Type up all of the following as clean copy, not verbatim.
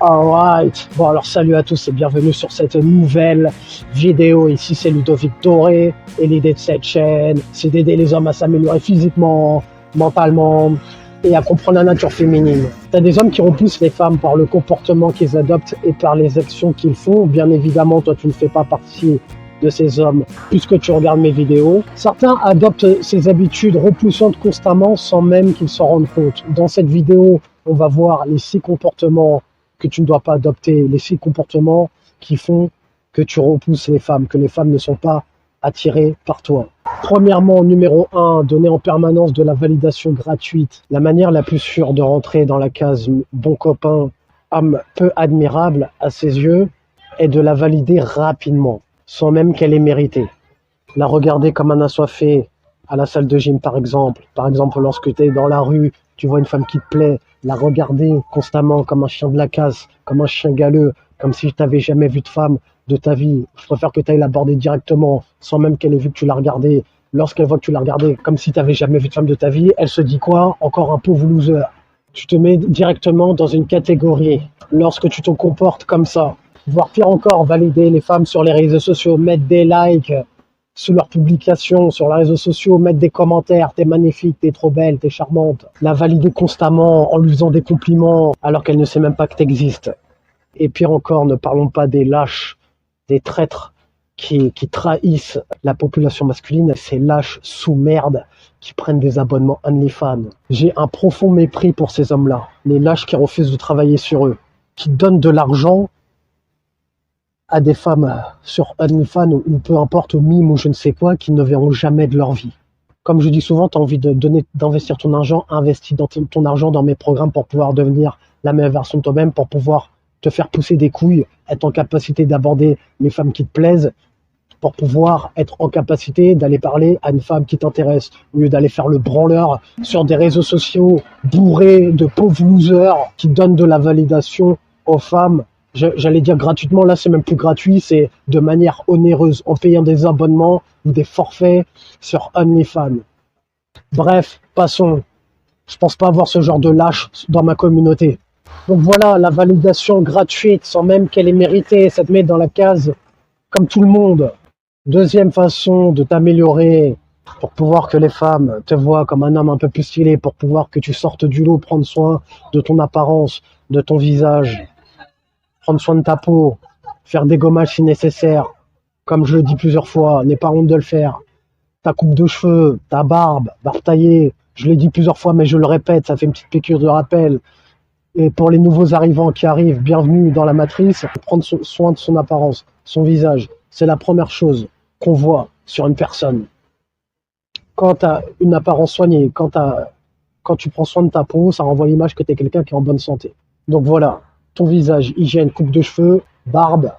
Alright, bon alors salut à tous et bienvenue sur cette nouvelle vidéo. Ici c'est Ludovic Doré et l'idée de cette chaîne c'est d'aider les hommes à s'améliorer physiquement, mentalement et à comprendre la nature féminine. T'as des hommes qui repoussent les femmes par le comportement qu'ils adoptent et par les actions qu'ils font. Bien évidemment, toi tu ne fais pas partie de ces hommes puisque tu regardes mes vidéos. Certains adoptent ces habitudes repoussantes constamment sans même qu'ils s'en rendent compte. Dans cette vidéo, on va voir les 6 comportements que tu ne dois pas adopter, les 6 comportements qui font que tu repousses les femmes, que les femmes ne sont pas attirées par toi. Premièrement, numéro 1, donner en permanence de la validation gratuite. La manière la plus sûre de rentrer dans la case bon copain, homme peu admirable à ses yeux, est de la valider rapidement, sans même qu'elle ait mérité. La regarder comme un assoiffé à la salle de gym par exemple. Par exemple, lorsque tu es dans la rue, tu vois une femme qui te plaît, la regarder constamment comme un chien de la casse, comme un chien galeux, comme si tu n'avais jamais vu de femme de ta vie. Je préfère que tu ailles l'aborder directement, sans même qu'elle ait vu que tu l'as regardée. Lorsqu'elle voit que tu l'as regardée comme si tu n'avais jamais vu de femme de ta vie, elle se dit quoi? Encore un pauvre loser. Tu te mets directement dans une catégorie. Lorsque tu te comportes comme ça, voire pire encore, valider les femmes sur les réseaux sociaux, mettre des likes sous leurs publications sur les réseaux sociaux, mettre des commentaires, t'es magnifique, t'es trop belle, t'es charmante, la valider constamment en lui faisant des compliments alors qu'elle ne sait même pas que t'existes. Et pire encore, ne parlons pas des lâches, des traîtres qui trahissent la population masculine, ces lâches sous merde qui prennent des abonnements OnlyFans. J'ai un profond mépris pour ces hommes-là, les lâches qui refusent de travailler sur eux, qui donnent de l'argent à des femmes sur OnlyFans ou peu importe, au mime ou je ne sais quoi, qui ne verront jamais de leur vie. Comme je dis souvent, tu as envie d'investir ton argent, investis ton argent dans mes programmes pour pouvoir devenir la meilleure version de toi-même, pour pouvoir te faire pousser des couilles, être en capacité d'aborder les femmes qui te plaisent, pour pouvoir être en capacité d'aller parler à une femme qui t'intéresse, au lieu d'aller faire le branleur sur des réseaux sociaux bourrés de pauvres losers qui donnent de la validation aux femmes. J'allais dire gratuitement, là c'est même plus gratuit, c'est de manière onéreuse, en payant des abonnements ou des forfaits sur OnlyFans. Bref, passons. Je pense pas avoir ce genre de lâche dans ma communauté. Donc voilà, la validation gratuite, sans même qu'elle ait mérité, ça te met dans la case comme tout le monde. Deuxième façon de t'améliorer, pour pouvoir que les femmes te voient comme un homme un peu plus stylé, pour pouvoir que tu sortes du lot, prendre soin de ton apparence, de ton visage, prendre soin de ta peau, faire des gommages si nécessaire, comme je le dis plusieurs fois, n'aie pas honte de le faire. Ta coupe de cheveux, ta barbe taillée, je l'ai dit plusieurs fois mais je le répète, ça fait une petite piqûre de rappel. Et pour les nouveaux arrivants qui arrivent, bienvenue dans la matrice, prendre soin de son apparence, son visage, c'est la première chose qu'on voit sur une personne. Quand tu as une apparence soignée, quand tu prends soin de ta peau, ça renvoie l'image que tu es quelqu'un qui est en bonne santé. Donc voilà. Ton visage, hygiène, coupe de cheveux, barbe.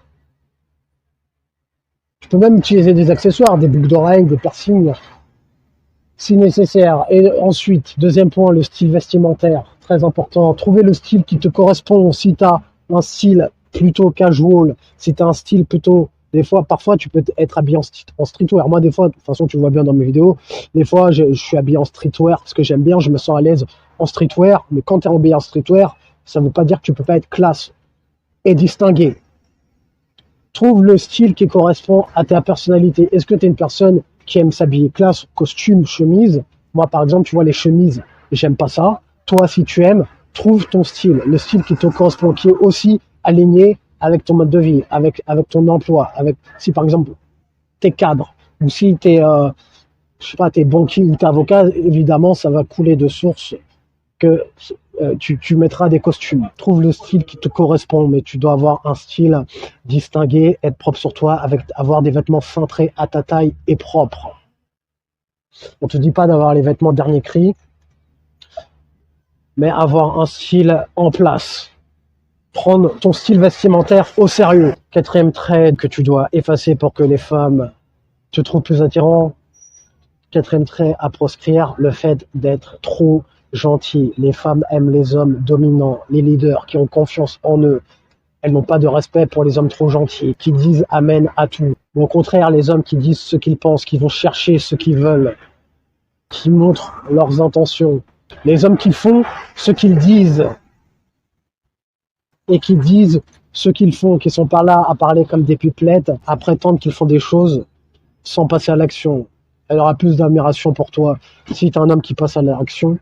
Tu peux même utiliser des accessoires, des boucles d'oreilles, des piercings, si nécessaire. Et ensuite, deuxième point, le style vestimentaire, très important. Trouver le style qui te correspond. Si tu as un style plutôt casual, si tu as un style plutôt... Parfois, tu peux être habillé en streetwear. Moi, des fois, de toute façon, tu vois bien dans mes vidéos, des fois, je suis habillé en streetwear parce que j'aime bien, je me sens à l'aise en streetwear. Mais quand tu es habillé en streetwear, ça ne veut pas dire que tu ne peux pas être classe et distingué. Trouve le style qui correspond à ta personnalité. Est-ce que tu es une personne qui aime s'habiller classe, costume, chemise? Moi, par exemple, tu vois, les chemises, j'aime pas ça. Toi, si tu aimes, trouve ton style, le style qui te correspond, qui est aussi aligné avec ton mode de vie, avec ton emploi. Si, par exemple, tu es cadre ou si tu es, je sais pas, t'es banquier ou t'es avocat, évidemment, ça va couler de source que tu mettras des costumes. Trouve le style qui te correspond, mais tu dois avoir un style distingué, être propre sur toi, avoir des vêtements cintrés à ta taille et propres. On te dit pas d'avoir les vêtements dernier cri, mais avoir un style en place. Prendre ton style vestimentaire au sérieux. Quatrième trait que tu dois effacer pour que les femmes te trouvent plus attirant. Quatrième trait à proscrire, le fait d'être trop gentil. Les femmes aiment les hommes dominants, les leaders qui ont confiance en eux. Elles n'ont pas de respect pour les hommes trop gentils, qui disent amen à tout. Mais au contraire, les hommes qui disent ce qu'ils pensent, qui vont chercher ce qu'ils veulent, qui montrent leurs intentions. Les hommes qui font ce qu'ils disent. et qui disent ce qu'ils font, qui sont pas là à parler comme des pipelettes, à prétendre qu'ils font des choses sans passer à l'action. Elle aura plus d'admiration pour toi si tu es un homme qui passe à l'action,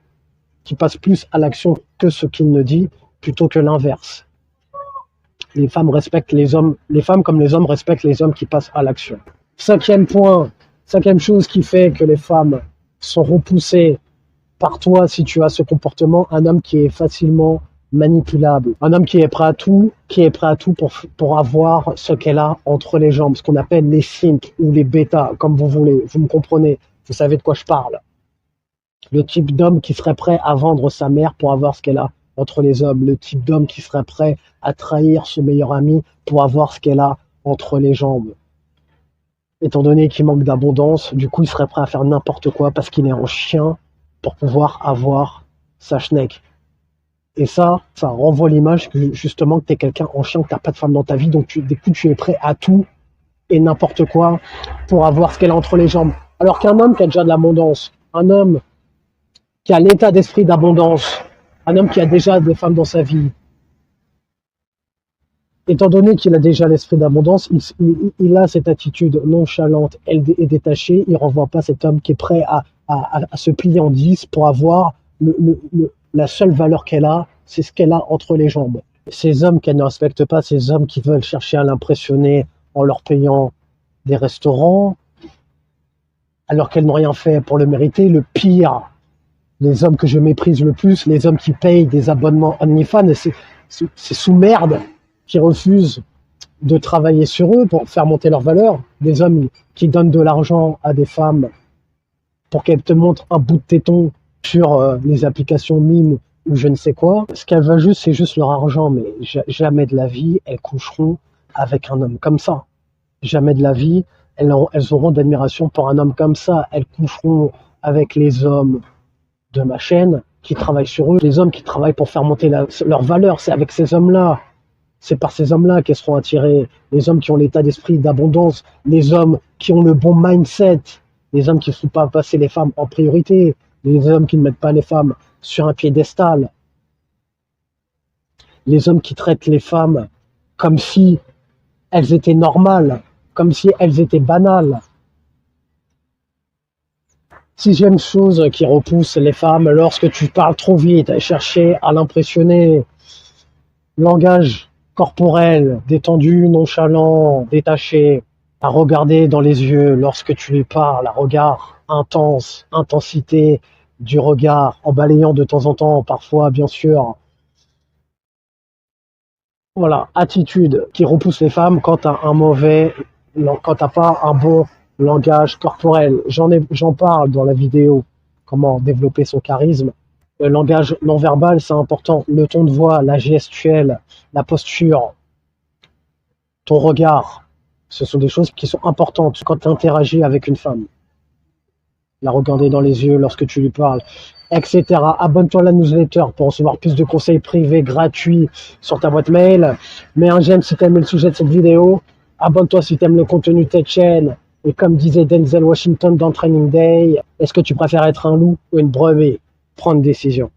qui passe plus à l'action que ce qu'il ne dit, plutôt que l'inverse. Les femmes respectent les hommes, les femmes comme les hommes respectent les hommes qui passent à l'action. Cinquième point, cinquième chose qui fait que les femmes sont repoussées par toi si tu as ce comportement, un homme qui est facilement manipulable, un homme qui est prêt à tout, pour avoir ce qu'elle a entre les jambes, ce qu'on appelle les simps ou les bêtas, comme vous voulez, vous me comprenez, vous savez de quoi je parle. Le type d'homme qui serait prêt à vendre sa mère pour avoir ce qu'elle a entre les hommes, le type d'homme qui serait prêt à trahir son meilleur ami pour avoir ce qu'elle a entre les jambes. Étant donné qu'il manque d'abondance, du coup il serait prêt à faire n'importe quoi parce qu'il est en chien pour pouvoir avoir sa schneck. Et ça renvoie l'image que justement que tu es quelqu'un en chien, que tu n'as pas de femme dans ta vie, donc du coup tu es prêt à tout et n'importe quoi pour avoir ce qu'elle a entre les jambes. Alors qu'un homme qui a déjà de l'abondance, un homme qui a l'état d'esprit d'abondance, un homme qui a déjà des femmes dans sa vie, étant donné qu'il a déjà l'esprit d'abondance, il a cette attitude nonchalante et détachée, il renvoie pas cet homme qui est prêt à se plier en 10 pour avoir la seule valeur qu'elle a, c'est ce qu'elle a entre les jambes. Ces hommes qu'elle ne respecte pas, ces hommes qui veulent chercher à l'impressionner en leur payant des restaurants, alors qu'elles n'ont rien fait pour le mériter, le pire, les hommes que je méprise le plus, les hommes qui payent des abonnements OnlyFans, c'est sous merde, qui refusent de travailler sur eux pour faire monter leur valeur, des hommes qui donnent de l'argent à des femmes pour qu'elles te montrent un bout de téton sur les applications mimes ou je ne sais quoi. Ce qu'elles veulent juste, c'est juste leur argent, mais jamais de la vie, elles coucheront avec un homme comme ça. Jamais de la vie, elles auront d'admiration pour un homme comme ça. Elles coucheront avec les hommes de ma chaîne qui travaillent sur eux, les hommes qui travaillent pour faire monter leur valeur. C'est avec ces hommes-là, c'est par ces hommes-là qu'elles seront attirées. Les hommes qui ont l'état d'esprit d'abondance, les hommes qui ont le bon mindset, les hommes qui ne font pas passer les femmes en priorité, les hommes qui ne mettent pas les femmes sur un piédestal, les hommes qui traitent les femmes comme si elles étaient normales, comme si elles étaient banales. Sixième chose qui repousse les femmes, lorsque tu parles trop vite, à chercher à l'impressionner, langage corporel, détendu, nonchalant, détaché, à regarder dans les yeux lorsque tu lui parles, à regard intense, intensité du regard, en balayant de temps en temps, parfois bien sûr. Voilà, attitude qui repousse les femmes quand t'as quand t'as pas un bon langage corporel. J'en parle dans la vidéo, comment développer son charisme. Le langage non verbal, c'est important. Le ton de voix, la gestuelle, la posture, ton regard, ce sont des choses qui sont importantes quand tu interagis avec une femme. La regarder dans les yeux lorsque tu lui parles, etc. Abonne-toi à la newsletter pour recevoir plus de conseils privés gratuits sur ta boîte mail. Mets un j'aime si tu aimes le sujet de cette vidéo. Abonne-toi si tu aimes le contenu de cette chaîne. Et comme disait Denzel Washington dans Training Day, est-ce que tu préfères être un loup ou une brebis? Prends une décision.